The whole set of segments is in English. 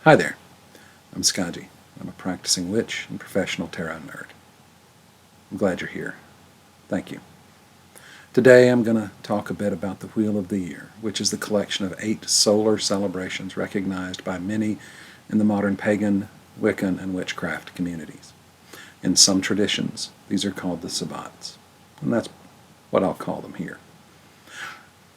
Hi there, I'm Skaji. I'm a practicing witch and professional tarot nerd. I'm glad you're here. Thank you. Today I'm going to talk a bit about the Wheel of the Year, which is the collection of 8 solar celebrations recognized by many in the modern pagan, Wiccan, and witchcraft communities. In some traditions, these are called the Sabbats, and that's what I'll call them here.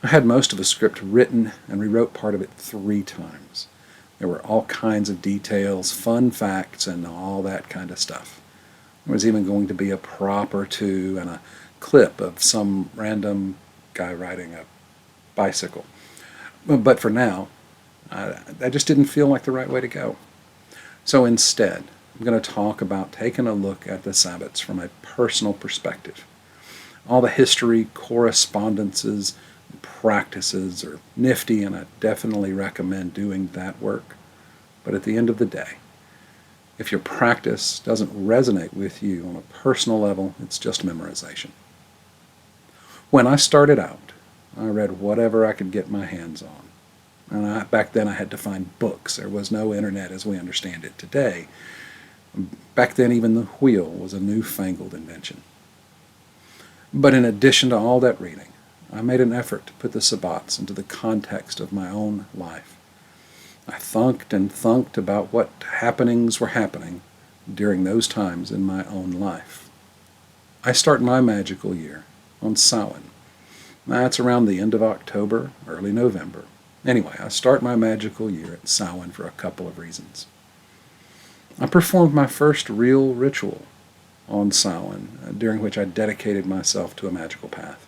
I had most of a script written and rewrote part of it 3 times. There were all kinds of details, fun facts, and all that kind of stuff. There was even going to be a prop or two and a clip of some random guy riding a bicycle. But for now, that just didn't feel like the right way to go. So instead, I'm going to talk about taking a look at the Sabbats from a personal perspective. All the history, correspondences, practices are nifty, and I definitely recommend doing that work. But at the end of the day, if your practice doesn't resonate with you on a personal level, it's just memorization. When I started out, I read whatever I could get my hands on. And back then I had to find books. There was no internet as we understand it today. Back then even the wheel was a newfangled invention. But in addition to all that reading, I made an effort to put the Sabbats into the context of my own life. I thunked and thunked about what happenings were happening during those times in my own life. I start my magical year on Samhain. That's around the end of October, early November. Anyway, I start my magical year at Samhain for a couple of reasons. I performed my first real ritual on Samhain, during which I dedicated myself to a magical path.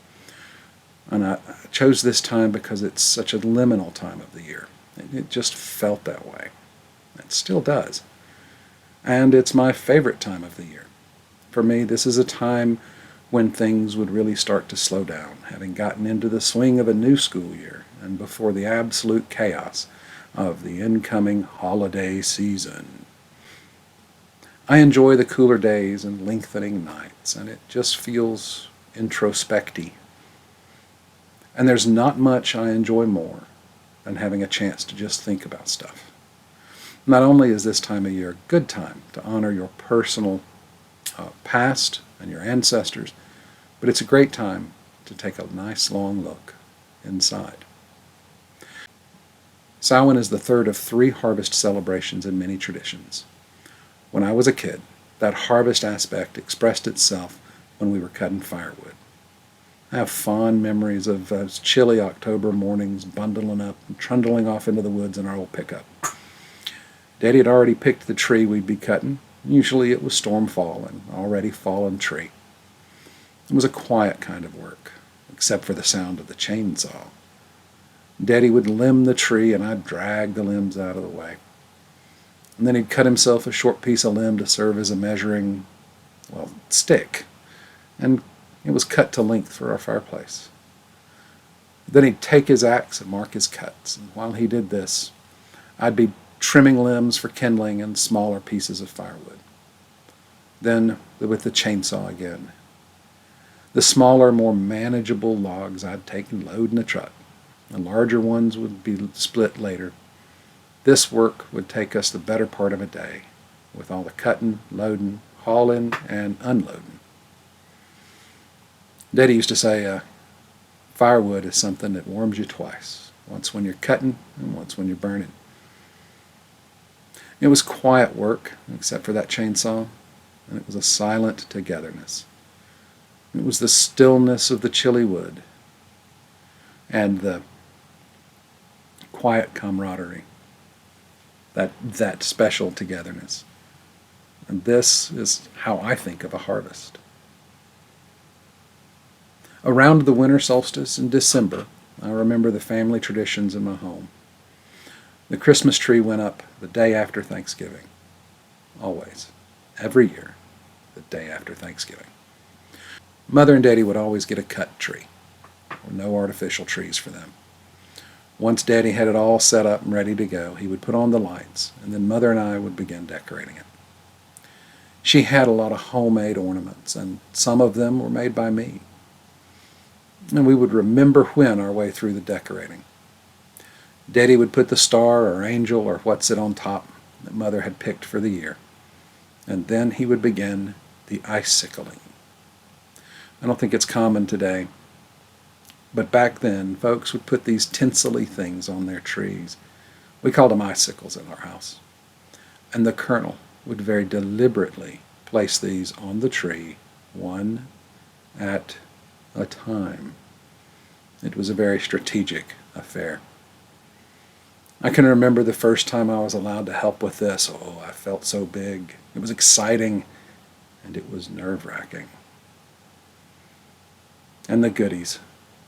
And I chose this time because it's such a liminal time of the year. It just felt that way. It still does. And it's my favorite time of the year. For me, this is a time when things would really start to slow down, having gotten into the swing of a new school year and before the absolute chaos of the incoming holiday season. I enjoy the cooler days and lengthening nights, and it just feels introspecty. And there's not much I enjoy more than having a chance to just think about stuff. Not only is this time of year a good time to honor your personal past and your ancestors, but it's a great time to take a nice long look inside. Samhain is the third of 3 harvest celebrations in many traditions. When I was a kid, that harvest aspect expressed itself when we were cutting firewood. I have fond memories of those chilly October mornings, bundling up and trundling off into the woods in our old pickup. Daddy had already picked the tree we'd be cutting. Usually it was stormfall, an already fallen tree. It was a quiet kind of work, except for the sound of the chainsaw. Daddy would limb the tree, and I'd drag the limbs out of the way. And then he'd cut himself a short piece of limb to serve as a measuring, stick. And it was cut to length for our fireplace. Then he'd take his axe and mark his cuts, and while he did this, I'd be trimming limbs for kindling and smaller pieces of firewood. Then, with the chainsaw again. The smaller, more manageable logs I'd take and load in the truck. The larger ones would be split later. This work would take us the better part of a day, with all the cutting, loading, hauling, and unloading. Daddy used to say, firewood is something that warms you twice, once when you're cutting and once when you're burning. It was quiet work, except for that chainsaw, and it was a silent togetherness. It was the stillness of the chilly wood and the quiet camaraderie, that special togetherness. And this is how I think of a harvest. Around the winter solstice in December, I remember the family traditions in my home. The Christmas tree went up the day after Thanksgiving. Always. Every year. The day after Thanksgiving. Mother and Daddy would always get a cut tree. There were no artificial trees for them. Once Daddy had it all set up and ready to go, he would put on the lights, and then Mother and I would begin decorating it. She had a lot of homemade ornaments, and some of them were made by me. And we would remember when our way through the decorating. Daddy would put the star or angel or what's it on top that Mother had picked for the year. And then he would begin the icicling. I don't think it's common today, but back then folks would put these tinsely things on their trees. We called them icicles in our house. And the colonel would very deliberately place these on the tree, one at a time. It was a very strategic affair. I can remember the first time I was allowed to help with this. Oh, I felt so big. It was exciting, and it was nerve-wracking. And the goodies.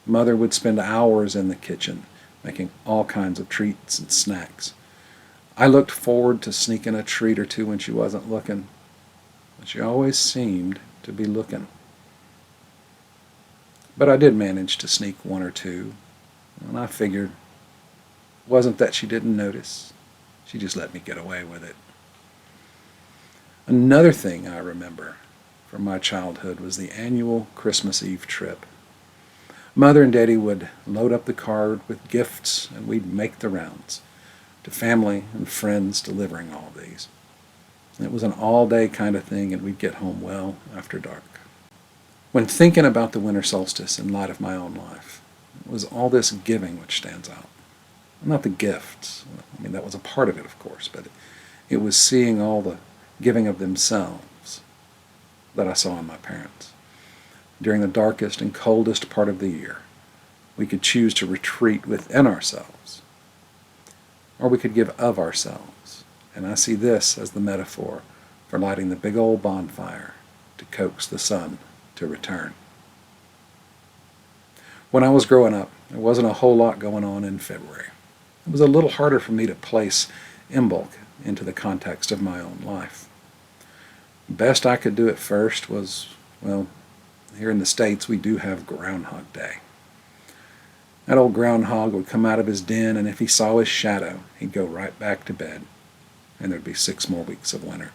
Mother would spend hours in the kitchen making all kinds of treats and snacks. I looked forward to sneaking a treat or two when she wasn't looking, but she always seemed to be looking. But I did manage to sneak one or two, and I figured it wasn't that she didn't notice. She just let me get away with it. Another thing I remember from my childhood was the annual Christmas Eve trip. Mother and Daddy would load up the car with gifts, and we'd make the rounds to family and friends delivering all of these. It was an all-day kind of thing, and we'd get home well after dark. When thinking about the winter solstice in light of my own life, it was all this giving which stands out. Not the gifts. I mean, that was a part of it, of course, but it was seeing all the giving of themselves that I saw in my parents. During the darkest and coldest part of the year, we could choose to retreat within ourselves, or we could give of ourselves. And I see this as the metaphor for lighting the big old bonfire to coax the sun to return. When I was growing up, there wasn't a whole lot going on in February. It was a little harder for me to place Imbolc into the context of my own life. Best I could do at first was, well, here in the States we do have Groundhog Day. That old groundhog would come out of his den, and if he saw his shadow, he'd go right back to bed, and there'd be 6 more weeks of winter.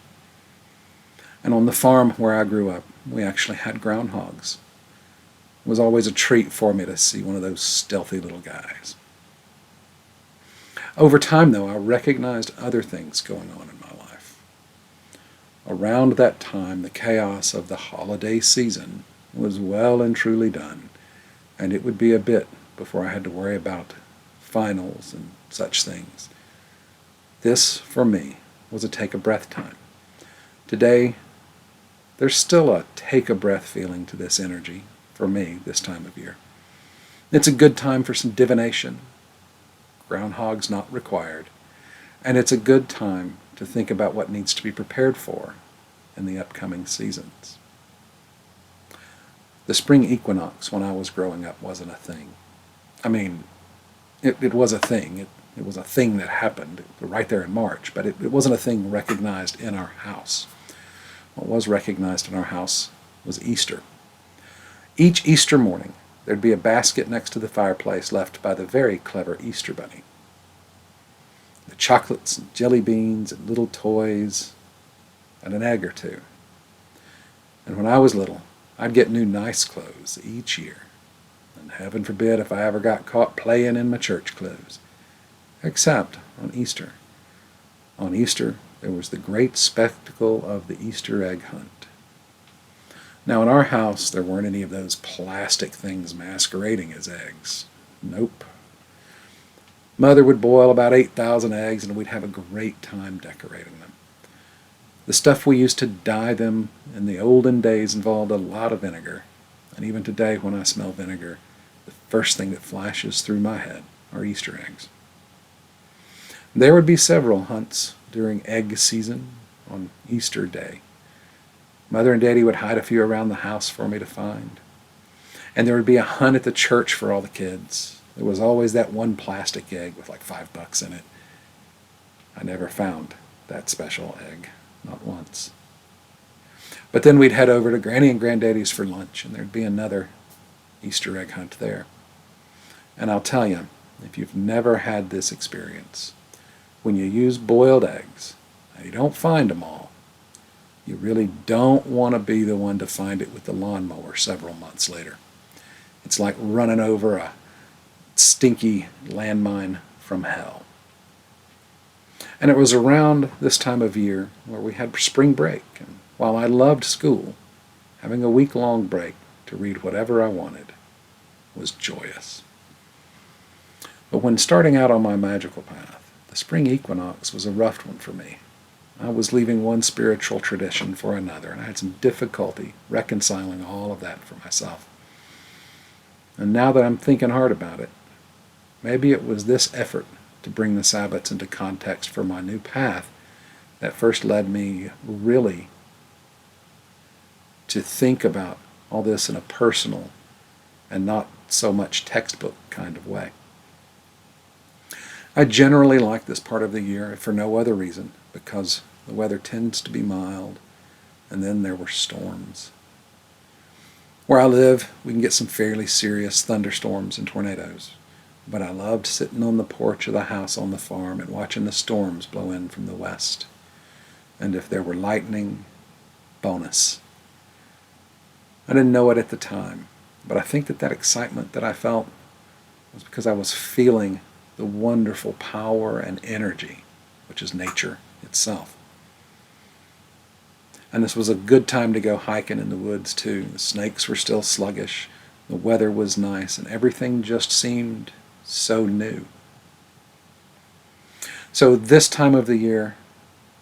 And on the farm where I grew up, we actually had groundhogs. It was always a treat for me to see one of those stealthy little guys. Over time, though, I recognized other things going on in my life. Around that time, the chaos of the holiday season was well and truly done, and it would be a bit before I had to worry about finals and such things. This, for me, was a take-a-breath time. Today, there's still a take-a-breath feeling to this energy, for me, this time of year. It's a good time for some divination. Groundhogs not required. And it's a good time to think about what needs to be prepared for in the upcoming seasons. The spring equinox when I was growing up wasn't a thing. I mean, it was a thing. It was a thing that happened right there in March, but it wasn't a thing recognized in our house. What was recognized in our house was Easter. Each Easter morning, there'd be a basket next to the fireplace left by the very clever Easter Bunny. The chocolates and jelly beans and little toys and an egg or two. And when I was little, I'd get new nice clothes each year. And heaven forbid if I ever got caught playing in my church clothes. Except on Easter. On Easter, there was the great spectacle of the Easter egg hunt. Now in our house, there weren't any of those plastic things masquerading as eggs. Nope. Mother would boil about 8,000 eggs, and we'd have a great time decorating them. The stuff we used to dye them in the olden days involved a lot of vinegar, and even today when I smell vinegar, the first thing that flashes through my head are Easter eggs. There would be several hunts during egg season on Easter Day. Mother and Daddy would hide a few around the house for me to find. And there would be a hunt at the church for all the kids. There was always that one plastic egg with like $5 in it. I never found that special egg, not once. But then we'd head over to Granny and Granddaddy's for lunch, and there'd be another Easter egg hunt there. And I'll tell you, if you've never had this experience, when you use boiled eggs, and you don't find them all, you really don't want to be the one to find it with the lawnmower several months later. It's like running over a stinky landmine from hell. And it was around this time of year where we had spring break, and while I loved school, having a week-long break to read whatever I wanted was joyous. But when starting out on my magical path, the spring equinox was a rough one for me. I was leaving one spiritual tradition for another, and I had some difficulty reconciling all of that for myself. And now that I'm thinking hard about it, maybe it was this effort to bring the Sabbats into context for my new path that first led me really to think about all this in a personal and not so much textbook kind of way. I generally like this part of the year for no other reason, because the weather tends to be mild, and then there were storms. Where I live, we can get some fairly serious thunderstorms and tornadoes, but I loved sitting on the porch of the house on the farm and watching the storms blow in from the west. And if there were lightning, bonus. I didn't know it at the time, but I think that excitement that I felt was because I was feeling the wonderful power and energy, which is nature itself. And this was a good time to go hiking in the woods too. The snakes were still sluggish, the weather was nice, and everything just seemed so new. So this time of the year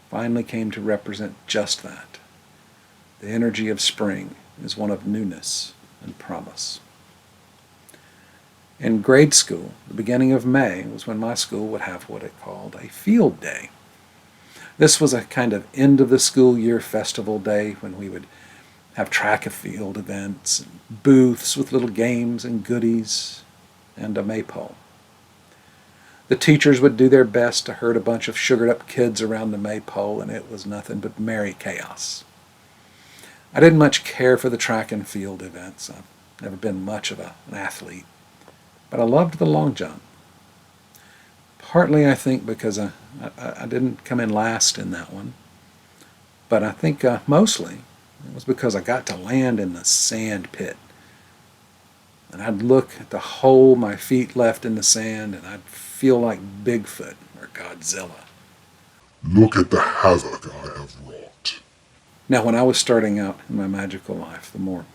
finally came to represent just that. The energy of spring is one of newness and promise. In grade school, the beginning of May was when my school would have what it called a field day. This was a kind of end of the school year festival day when we would have track and field events and booths with little games and goodies and a maypole. The teachers would do their best to herd a bunch of sugared up kids around the maypole, and it was nothing but merry chaos. I didn't much care for the track and field events. I've never been much of an athlete, but I loved the long jump. Partly, I think, because I didn't come in last in that one. But I think mostly it was because I got to land in the sand pit. And I'd look at the hole my feet left in the sand, and I'd feel like Bigfoot or Godzilla. Look at the havoc I have wrought. Now, when I was starting out in my magical life, the more,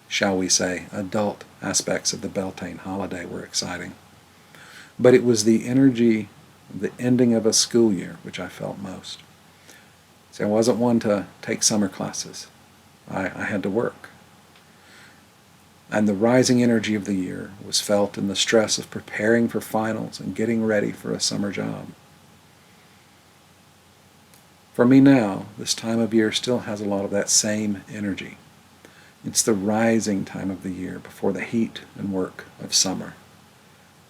shall we say, adult aspects of the Beltane holiday were exciting. But it was the energy, the ending of a school year, which I felt most. See, I wasn't one to take summer classes. I had to work. And the rising energy of the year was felt in the stress of preparing for finals and getting ready for a summer job. For me now, this time of year still has a lot of that same energy. It's the rising time of the year before the heat and work of summer.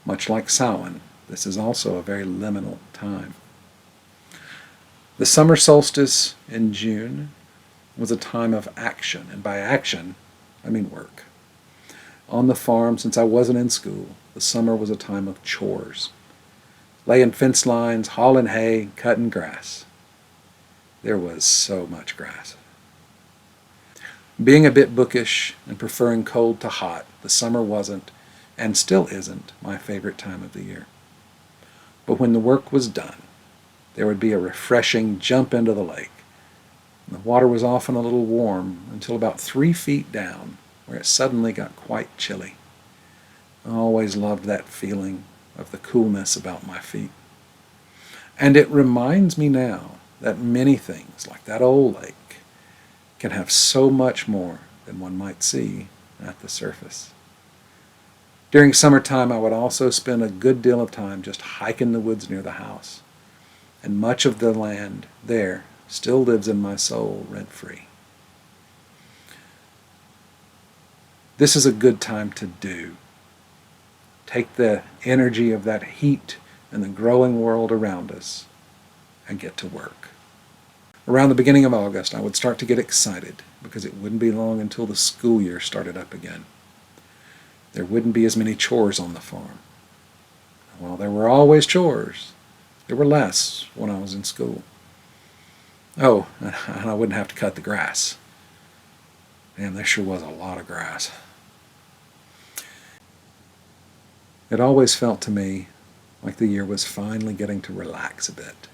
Much like Samhain, this is also a very liminal time. The summer solstice in June was a time of action, and by action, I mean work. On the farm, since I wasn't in school, the summer was a time of chores. Laying fence lines, hauling hay, cutting grass. There was so much grass. Being a bit bookish and preferring cold to hot, the summer wasn't, and still isn't, my favorite time of the year. But when the work was done, there would be a refreshing jump into the lake. The water was often a little warm until about 3 feet down, where it suddenly got quite chilly. I always loved that feeling of the coolness about my feet. And it reminds me now that many things, like that old lake, can have so much more than one might see at the surface. During summertime, I would also spend a good deal of time just hiking the woods near the house, and much of the land there still lives in my soul rent-free. This is a good time to do. Take the energy of that heat and the growing world around us and get to work. Around the beginning of August, I would start to get excited because it wouldn't be long until the school year started up again. There wouldn't be as many chores on the farm. While there were always chores, there were less when I was in school. Oh, and I wouldn't have to cut the grass. Man, there sure was a lot of grass. It always felt to me like the year was finally getting to relax a bit.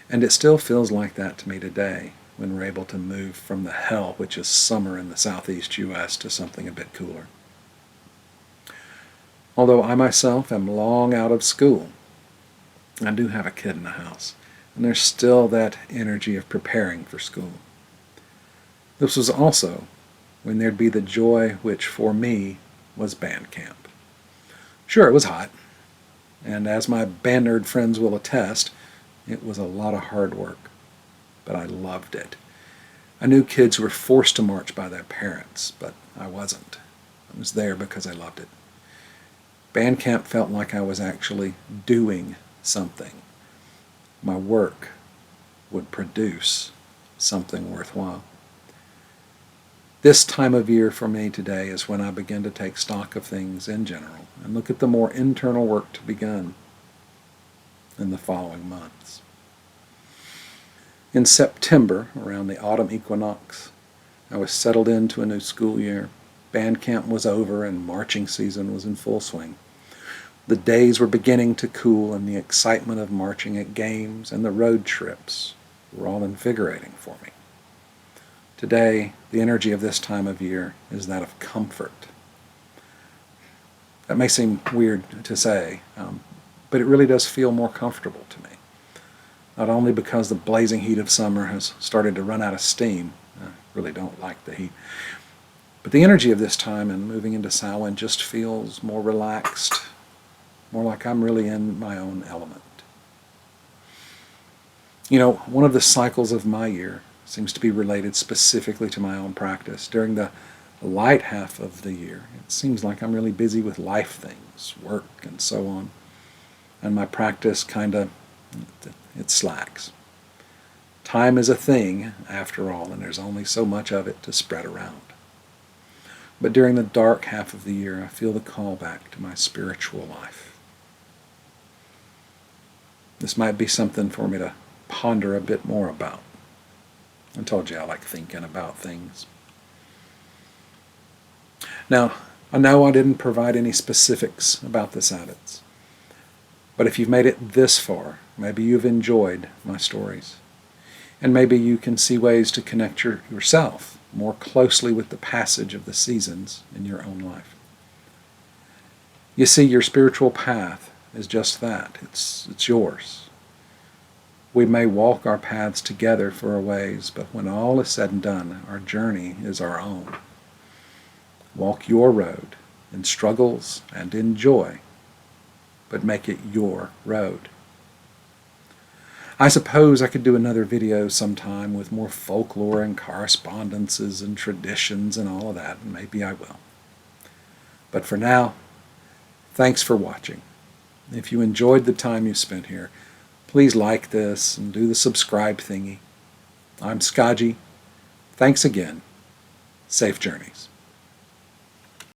And it still feels like that to me today, when we're able to move from the hell which is summer in the southeast U.S. to something a bit cooler. Although I myself am long out of school, I do have a kid in the house, and there's still that energy of preparing for school. This was also when there'd be the joy which for me was band camp. Sure, it was hot, and as my band nerd friends will attest, it was a lot of hard work, but I loved it. I knew kids were forced to march by their parents, but I wasn't. I was there because I loved it. Band camp felt like I was actually doing something. My work would produce something worthwhile. This time of year for me today is when I begin to take stock of things in general and look at the more internal work to begin in the following months. In September, around the autumn equinox, I was settled into a new school year. Band camp was over and marching season was in full swing. The days were beginning to cool, and the excitement of marching at games and the road trips were all invigorating for me. Today, the energy of this time of year is that of comfort. That may seem weird to say, but it really does feel more comfortable to me. Not only because the blazing heat of summer has started to run out of steam, I really don't like the heat, but the energy of this time and moving into Samhain just feels more relaxed, more like I'm really in my own element. You know, one of the cycles of my year seems to be related specifically to my own practice. During the light half of the year, it seems like I'm really busy with life things, work and so on, and my practice it slacks. Time is a thing, after all, and there's only so much of it to spread around. But during the dark half of the year, I feel the call back to my spiritual life. This might be something for me to ponder a bit more about. I told you I like thinking about things. Now, I know I didn't provide any specifics about the Sabbats, but if you've made it this far, maybe you've enjoyed my stories. And maybe you can see ways to connect yourself more closely with the passage of the seasons in your own life. You see, your spiritual path is just that. It's yours. We may walk our paths together for a ways, but when all is said and done, our journey is our own. Walk your road in struggles and in joy, but make it your road. I suppose I could do another video sometime with more folklore and correspondences and traditions and all of that, and maybe I will. But for now, thanks for watching. If you enjoyed the time you spent here, please like this and do the subscribe thingy. I'm Skaji. Thanks again. Safe journeys.